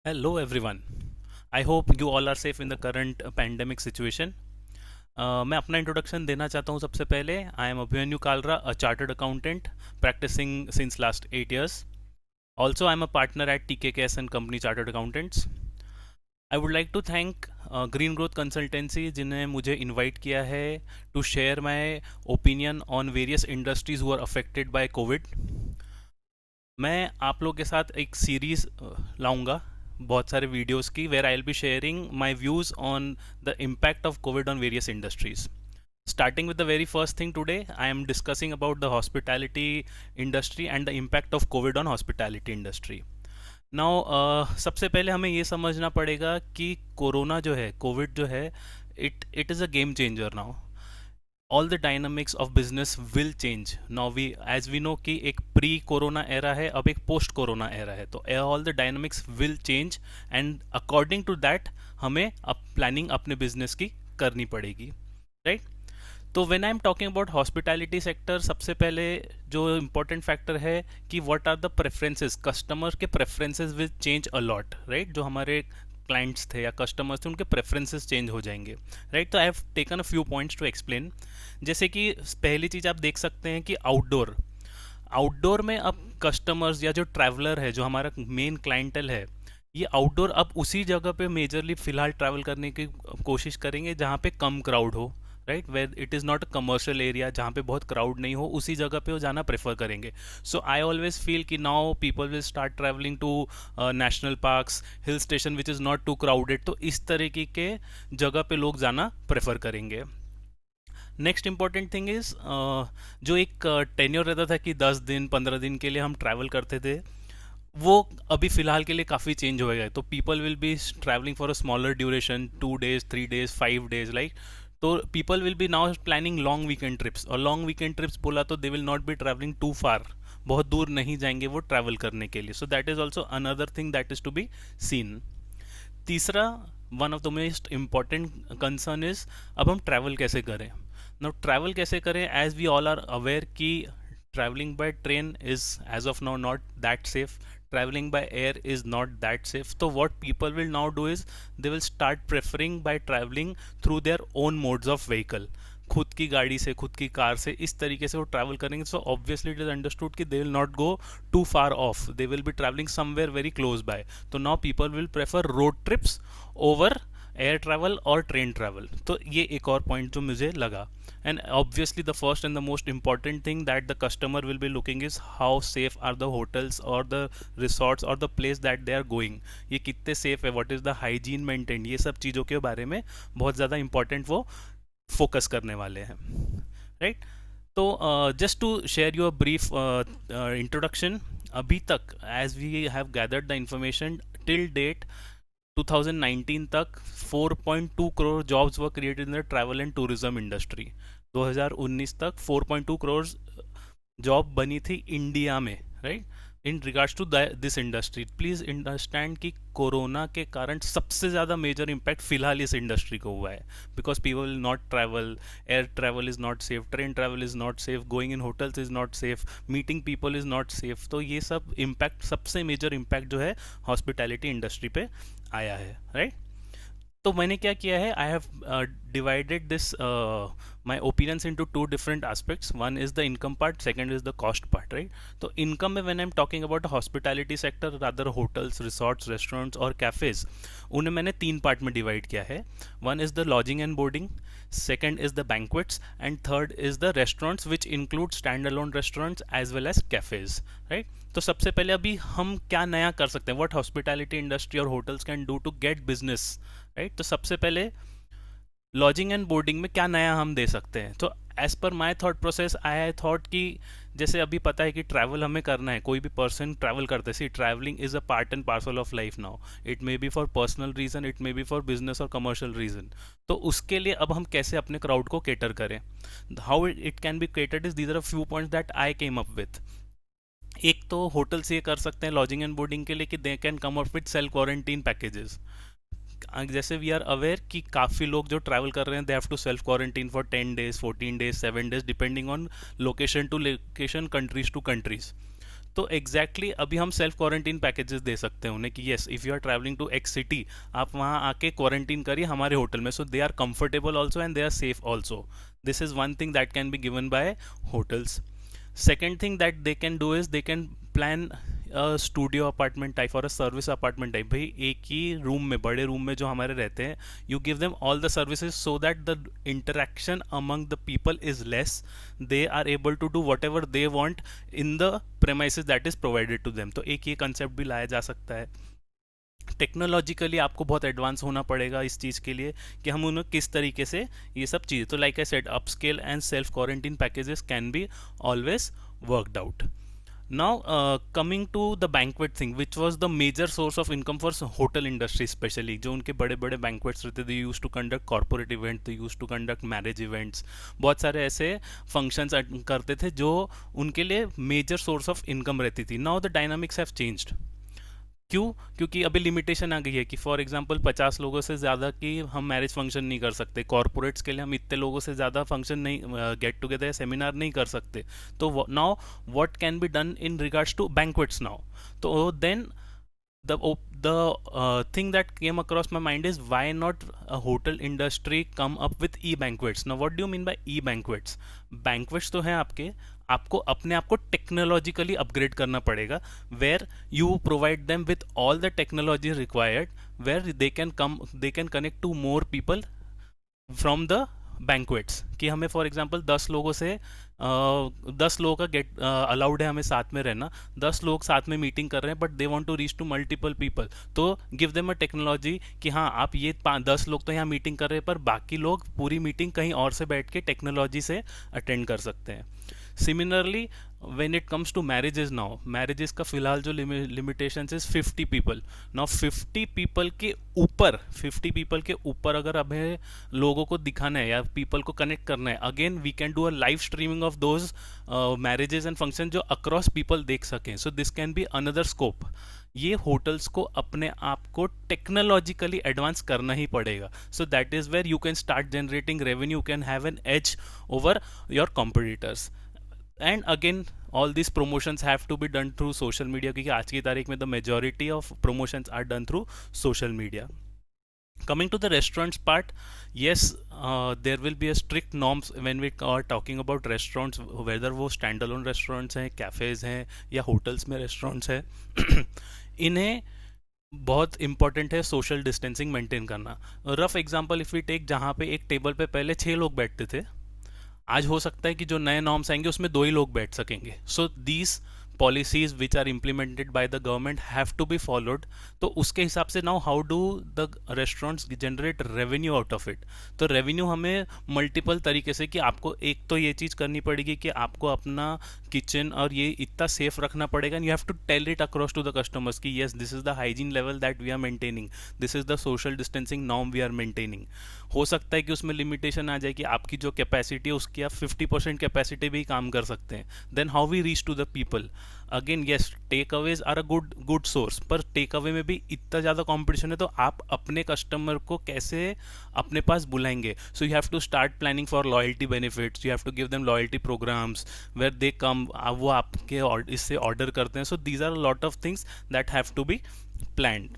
Hello, everyone. I hope you all are safe in the current pandemic situation. मैं अपना introduction देना चाहता हूँ सबसे पहले. I am Abhimanyu Kalra, a chartered accountant practicing since last 8 years. Also, I'm a partner at TKKS and Company Chartered Accountants. I would like to thank Green Growth Consultancy जिन्हें मुझे invite किया है to share my opinion on various industries who are affected by Covid. मैं आप लोग के साथ एक सीरीज़ लाऊंगा बहुत सारे वीडियोस की where I will be sharing my views on the impact of Covid on various industries. Starting with the very first thing today, I am discussing about the hospitality industry and the impact of COVID on hospitality industry. Now, सबसे पहले हमें ये समझना पड़ेगा कि corona जो है, Covid जो है, it is a game changer now. All the dynamics of business will change now. We as we know कि एक प्री कोरोना एरा है, अब एक पोस्ट कोरोना एरा है, तो all the dynamics will change and according to that हमें अब planning अपने बिजनेस की करनी पड़ेगी, राइट? तो when I am talking about hospitality sector, सबसे पहले जो इम्पोर्टेंट फैक्टर है कि what are the preferences. Customer के preferences will change a lot, right? जो हमारे क्लाइंट्स थे या कस्टमर्स थे उनके प्रेफरेंसेस चेंज हो जाएंगे, राइट? तो I have taken a few points to explain. जैसे कि पहली चीज़ आप देख सकते हैं कि आउटडोर आउटडोर में अब कस्टमर्स या जो ट्रैवलर है, जो हमारा मेन क्लाइंटल है, ये आउटडोर अब उसी जगह पे मेजरली फ़िलहाल ट्रैवल करने की कोशिश करेंगे जहाँ पे कम क्राउड हो, right? Where it is not a commercial area, जहाँ पे बहुत क्राउड नहीं हो, उसी जगह पे वो जाना प्रेफर करेंगे. सो आई ऑलवेज फील कि now people will start travelling to national parks, hill station which is not too crowded. तो इस तरीके के जगह पे लोग जाना प्रेफर करेंगे. नेक्स्ट इंपॉर्टेंट थिंग इज़, जो एक टेन्योर रहता था कि 10 दिन 15 दिन के लिए हम ट्रैवल करते थे, वो अभी फ़िलहाल के लिए काफ़ी चेंज हो गया. तो people will be travelling for a smaller duration, 2 days 3 days 5 days, like. तो people will be now planning long weekend trips. और लॉन्ग वीकेंड ट्रिप्स बोला तो they will not be travelling too far, बहुत दूर नहीं जाएंगे वो ट्रैवल करने के लिए. So that is also another thing that is to be seen. तीसरा, one of the most important concern is अब हम ट्रैवल कैसे करें. नाउ ट्रैवल कैसे करें, as we all are aware कि travelling by train is as of now not that safe. Traveling by air is not that safe. So what people will now do is they will start preferring by traveling through their own modes of vehicle. खुद की गाड़ी से, खुद की car से, इस तरीके से वो ट्रैवल करेंगे. So obviously it is understood कि they will not go too far off, they will be travelling somewhere very close by. तो now people will prefer road trips over air travel और train travel. तो ये एक और point जो मुझे लगा. And obviously the first and the most important thing that the customer will be looking is how safe are the hotels or the resorts or the place that they are going. ये कितने safe है, what is the hygiene maintained, ये सब चीज़ों के बारे में बहुत ज़्यादा important वो फोकस करने वाले हैं, राइट? तो just to share you a brief introduction. अभी तक as we have gathered the information till date 2019 तक 4.2 crore jobs were created in the travel and tourism industry. 2019 तक 4.2 करोड़ जॉब बनी थी इंडिया में, right? In regards to this industry, please understand कि corona के कारण सबसे ज़्यादा मेजर इम्पैक्ट फिलहाल इस इंडस्ट्री को हुआ है. Because people will not travel, air travel is not safe, train travel is not safe, going in hotels is not safe, meeting people is not safe. तो ये सब इम्पैक्ट, सबसे मेजर इम्पैक्ट जो है हॉस्पिटैलिटी इंडस्ट्री पे आया है, right? तो मैंने क्या किया है, I have divided this my opinions into two different aspects. One is the income part, second is the cost part, right? तो इनकम में when I am talking about hospitality sector, rather hotels, resorts, restaurants और cafes, उन्हें मैंने 3 part में divide किया है. One is the lodging and boarding, second is the banquets, and third is the restaurants which include standalone restaurants as well as cafes, right? तो सबसे पहले अभी हम क्या नया कर सकते हैं, what hospitality industry और hotels can do to get business, right? तो सबसे पहले लॉजिंग एंड बोर्डिंग में क्या नया हम दे सकते हैं. तो as per my thought process, I thought कि जैसे अभी पता है कि ट्रैवल हमें करना है, कोई भी पर्सन ट्रैवल करते हैं. See, travelling is a part and parcel of life now. It may be for personal reason, it may be for business और कमर्शियल रीजन. तो उसके लिए अब हम कैसे अपने क्राउड को केटर करें, how it can be catered is, these are few points that I came up with. एक तो होटल्स ये कर सकते हैं लॉजिंग एंड बोर्डिंग के लिए कि they can come up with self quarantine packages. जैसे वी आर अवेयर कि काफ़ी लोग जो ट्रैवल कर रहे हैं, they have to self quarantine for 10 days 14 days 7 days depending on location to location, countries to countries. तो एग्जैक्टली अभी हम सेल्फ क्वारंटीन पैकेजेस दे सकते हैं उन्हें कि yes, if you are travelling to X city, आप वहाँ आके क्वारंटीन करिए हमारे होटल में, so they are comfortable also and they are safe also. This is one thing that can be given by hotels. Second thing that they can do is they can plan a studio apartment type or a service apartment type. भाई एक ही room में, बड़े room में जो हमारे रहते हैं, you give them all the services so that the interaction among the people is less. They are able to do whatever they want in the premises that is provided to them. तो एक ये concept भी लाया जा सकता है. Technologically आपको बहुत एडवांस होना पड़ेगा इस चीज़ के लिए कि हम उन्हें किस तरीके से ये सब चीज़ें, तो like I said upscale and self quarantine packages can be always worked out. Now coming to the banquet thing which was the major source of income for hotel industry specially, जो उनके बड़े बड़े बैंक्वेट्स रहते they use to conduct corporate event, they use to conduct marriage events, बहुत सारे ऐसे functions करते थे जो उनके लिए मेजर सोर्स ऑफ इनकम रहती थी. Now the dynamics have changed. क्यों? क्योंकि अभी लिमिटेशन आ गई है कि फॉर एग्जांपल 50 लोगों से ज़्यादा की हम मैरिज फंक्शन नहीं कर सकते, कॉर्पोरेट्स के लिए हम इतने लोगों से ज़्यादा फंक्शन नहीं, गेट टुगेदर या सेमिनार नहीं कर सकते. तो now what can be done in regards to banquets now? तो then the thing that came across my mind is why not a hotel industry come up with e-banquets. Now what do you mean by e-banquets? Banquets तो हैं आपके, आपको अपने आप को technologically upgrade करना पड़ेगा, where you provide them with all the technology required, where they can connect to more people from the banquets. कि हमें फॉर एग्जांपल 10 लोगों से 10 लोगों का गेट अलाउड है हमें साथ में रहना, 10 लोग साथ में मीटिंग कर रहे हैं but they want to reach to multiple people, तो गिव देम अ टेक्नोलॉजी कि हाँ आप ये 10 लोग तो यहाँ मीटिंग कर रहे हैं पर बाकी लोग पूरी मीटिंग कहीं और से बैठ के टेक्नोलॉजी से अटेंड कर सकते हैं. Similarly when it comes to marriages now, marriages का फिलहाल जो limitations is 50 people. now 50 people के ऊपर अगर हमें लोगों को दिखाना है या people को connect करना है, again we can do a live streaming of those marriages and functions जो across people देख सकें. so this can be another scope. ये होटल्स को अपने आप को टेक्नोलॉजिकली एडवांस करना ही पड़ेगा. So that is where you can start generating revenue, can have an edge over your competitors. And again all this promotions have to be done through social media, क्योंकि आज की तारीख में the majority of promotions are done through social media. Coming to the restaurants part, yes, there will be a strict norms when we are talking about restaurants, whether वो standalone restaurants हैं, cafes हैं या hotels में restaurants हैं. इन्हें बहुत important है social distancing maintain करना. Rough example if we take, जहाँ पे एक टेबल पे पहले 6 लोग बैठते थे, आज हो सकता है कि जो नए नॉर्म्स आएंगे उसमें 2 ही लोग बैठ सकेंगे. So these policies which are implemented by the government have to be followed. तो उसके हिसाब से now how do the restaurants generate revenue out of it? तो revenue हमें multiple तरीके से, कि आपको एक तो ये चीज़ करनी पड़ेगी कि आपको अपना किचन और ये इतना सेफ रखना पड़ेगा, and you have to tell it across to the customers कि yes, this is the hygiene level that we are maintaining, this is the social distancing norm we are maintaining. हो सकता है कि उसमें लिमिटेशन आ जाए कि आपकी जो कैपेसिटी है उसकी आप 50% कैपेसिटी भी काम कर सकते हैं. Then how we reach to the people? Again yes, takeaways are a good source, पर टेक अवे में भी इतना ज़्यादा कंपटीशन है, तो आप अपने कस्टमर को कैसे अपने पास बुलाएंगे? So you have to start planning for loyalty benefits, you have to give them loyalty programs where they come, वो आपके इससे ऑर्डर करते हैं. So these are lot of things that have to be planned.